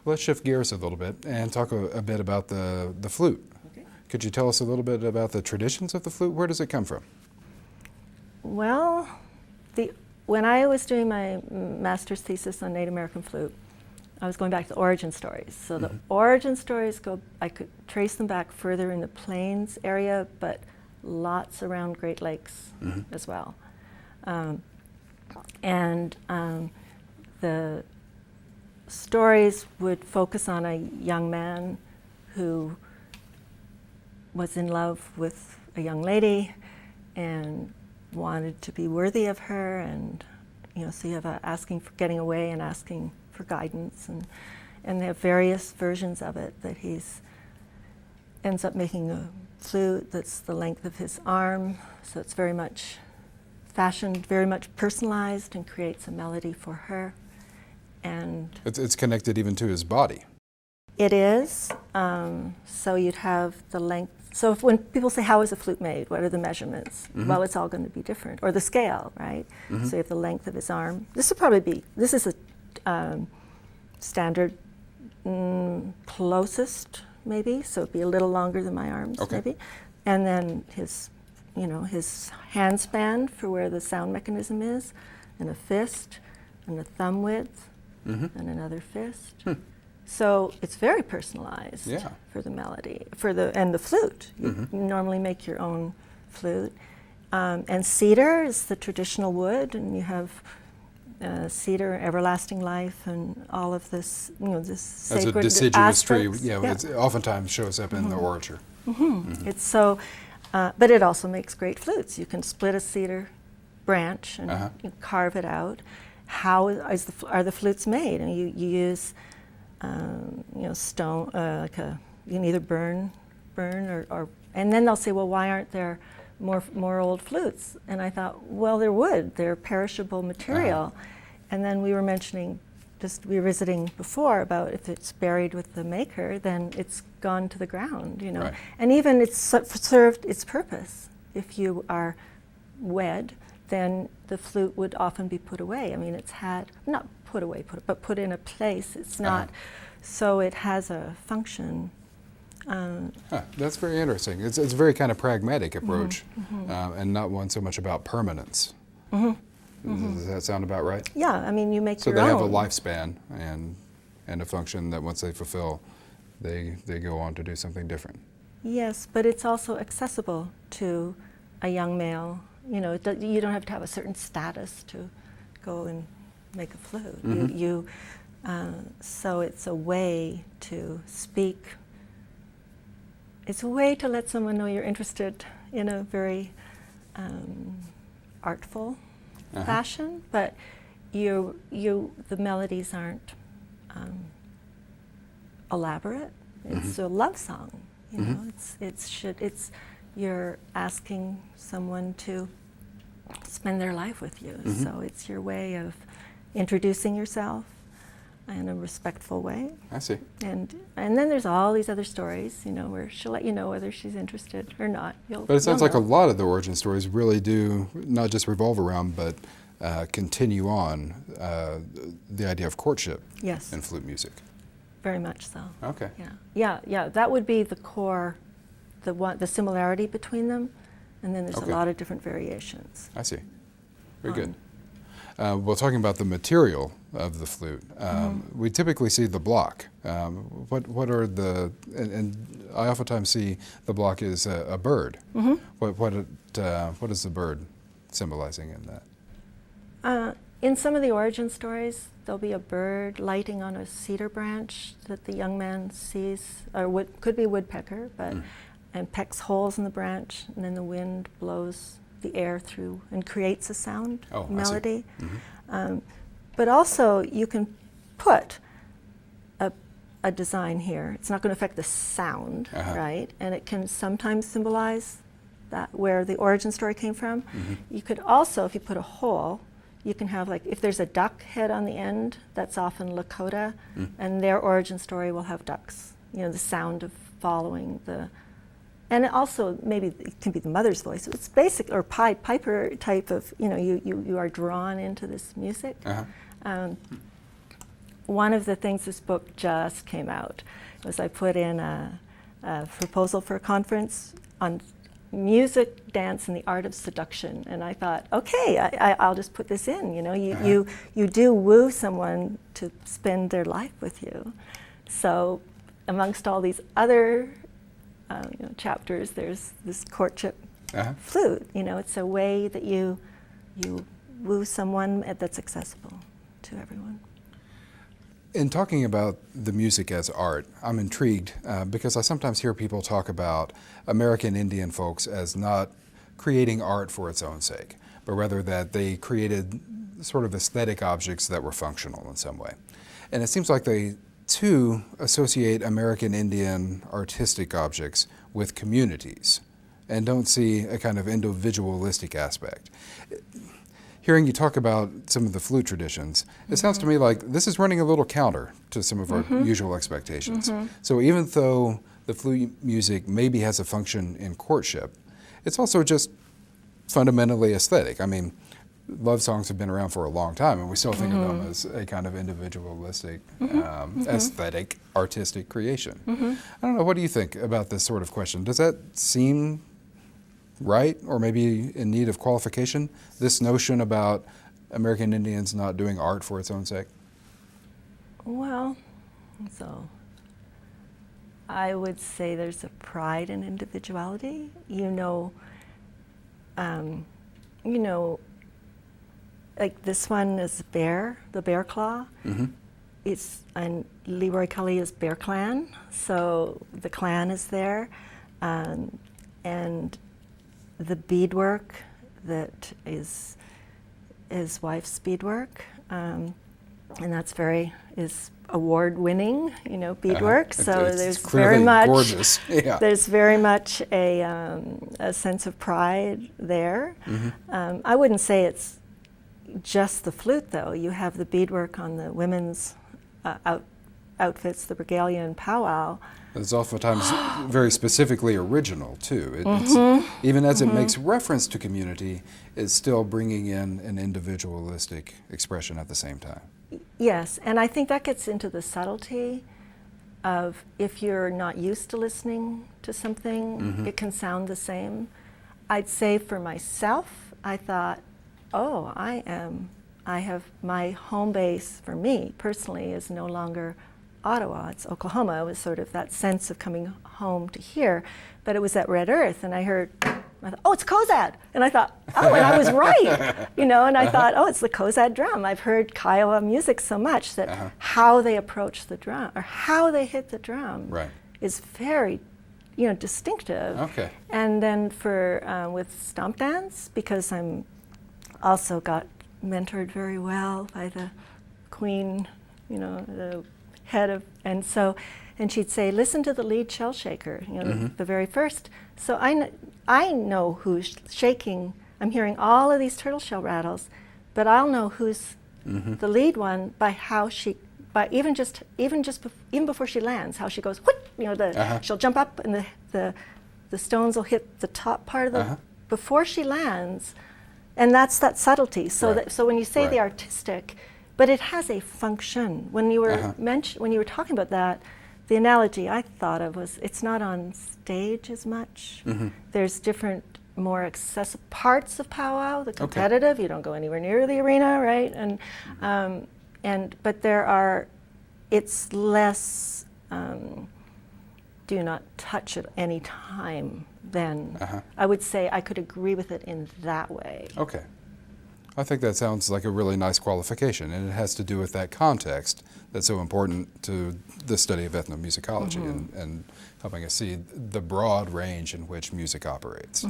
Let's shift gears a little bit and talk a bit about the flute. Okay. Could you tell us a little bit about the traditions of the flute? Where does it come from? Well, when I was doing my master's thesis on Native American flute, I was going back to the origin stories. So the origin stories I could trace them back further in the plains area, but lots around Great Lakes as well. The stories would focus on a young man who was in love with a young lady and wanted to be worthy of her, and so you have getting away and asking for guidance, and they have various versions of it that ends up making a flute that's the length of his arm, so it's very much fashioned, very much personalized, and creates a melody for her. And it's connected even to his body. It is. So you'd have the length. So when people say, how is a flute made? What are the measurements? Well, it's all going to be different. Or the scale, right? So you have the length of his arm. This is a standard closest, maybe. So it'd be a little longer than my arms, maybe. And then his hand span for where the sound mechanism is, and a fist, and a thumb width, and another fist. So it's very personalized for the melody, and the flute. You normally make your own flute. And cedar is the traditional wood, and you have cedar, everlasting life, and all of this, this sacred That's a deciduous tree. aspects. It oftentimes shows up in the orchard. It's so, but it also makes great flutes. You can split a cedar branch and you carve it out. How are the flutes made? And you use stone, you can either burn, or and then they'll say, well, why aren't there more old flutes? And I thought, well, they're wood, they're perishable material. And then we were visiting before about if it's buried with the maker, then it's gone to the ground, Right. And even it's served its purpose. If you are wed, then the flute would often be put away. I mean, it's not put away, but put in a place. It's not, so it has a function. That's very interesting. It's a very kind of pragmatic approach, and not one so much about permanence. Does that sound about right? Yeah, I mean, you make your own. So they have a lifespan and a function that once they fulfill, they go on to do something different. Yes, but it's also accessible to a young male. You don't have to have a certain status to go and make a flute. So it's a way to speak. It's a way to let someone know you're interested in a very artful fashion, but the melodies aren't elaborate. It's a love song. You're asking someone to spend their life with you. So it's your way of introducing yourself in a respectful way. I see. And then there's all these other stories, where she'll let you know whether she's interested or not. But it sounds like a lot of the origin stories really do not just revolve around, but continue on the idea of courtship in flute music. Very much so. Okay. Yeah. That would be the core, the similarity between them, and then there's a lot of different variations. I see. Very good. Well, talking about the material of the flute, we typically see the block. What are and I oftentimes see the block is a bird. What is the bird symbolizing in that? In some of the origin stories, there'll be a bird lighting on a cedar branch that the young man sees, or could be a woodpecker, and pecks holes in the branch, and then the wind blows the air through and creates a sound, melody. But also you can put a design here. It's not going to affect the sound, right? And it can sometimes symbolize that where the origin story came from. You could also, if you put a hole, you can have, like, if there's a duck head on the end, that's often Lakota, and their origin story will have ducks. The sound of following the. And also, maybe it can be the mother's voice. It's basic, or piper type of, you are drawn into this music. one of the things this book just came out was I put in a proposal for a conference on music, dance, and the art of seduction. And I thought, okay, I'll just put this in. You know, you do woo someone to spend their life with you. So amongst all these other chapters, there's this courtship flute. You know, it's a way that you woo someone that's accessible to everyone. In talking about the music as art, I'm intrigued because I sometimes hear people talk about American Indian folks as not creating art for its own sake, but rather that they created sort of aesthetic objects that were functional in some way. And it seems like they, too, associate American Indian artistic objects with communities and don't see a kind of individualistic aspect. Hearing you talk about some of the flute traditions, it sounds to me like this is running a little counter to some of our usual expectations. So even though the flute music maybe has a function in courtship, it's also just fundamentally aesthetic. I mean, love songs have been around for a long time, and we still think of them as a kind of individualistic, aesthetic, artistic creation. I don't know, what do you think about this sort of question? Does that seem right, or maybe in need of qualification, this notion about American Indians not doing art for its own sake? Well, so I would say there's a pride in individuality. Like this one is bear, the bear claw. And Leroy Kelly is Bear Clan, so the clan is there, and the beadwork that is his wife's beadwork, and that's is award-winning, beadwork. So there's very much gorgeous. Yeah. There's very much a sense of pride there. I wouldn't say it's just the flute, though. You have the beadwork on the women's outfits, the regalia and powwow. It's oftentimes very specifically original, too. Even as it makes reference to community, it's still bringing in an individualistic expression at the same time. Yes, and I think that gets into the subtlety of if you're not used to listening to something, it can sound the same. I'd say for myself, I thought, I have my home base for me personally is no longer Ottawa, it's Oklahoma. It was sort of that sense of coming home to here, but it was at Red Earth, and I thought, it's Kozad, and I thought, and I was right, and I thought, it's the Kozad drum. I've heard Kiowa music so much that how they approach the drum, or how they hit the drum, is very, distinctive. Okay. And then for, with stomp dance, because I'm also got mentored very well by the queen, the head of, and she'd say, listen to the lead shell shaker, the very first. So I know who's shaking. I'm hearing all of these turtle shell rattles, but I'll know who's the lead one by how she, even before she lands, how she goes, whoop, she'll jump up and the stones will hit the top part of the, before she lands, and that's that subtlety. So so when you say the artistic, but it has a function. When you were when you were talking about that, the analogy I thought of was it's not on stage as much. There's different, more accessible parts of powwow. The competitive, you don't go anywhere near the arena, right? And but there are, it's less. Do not touch at any time. Then I would say I could agree with it in that way. Okay. I think that sounds like a really nice qualification, and it has to do with that context that's so important to the study of ethnomusicology and helping us see the broad range in which music operates.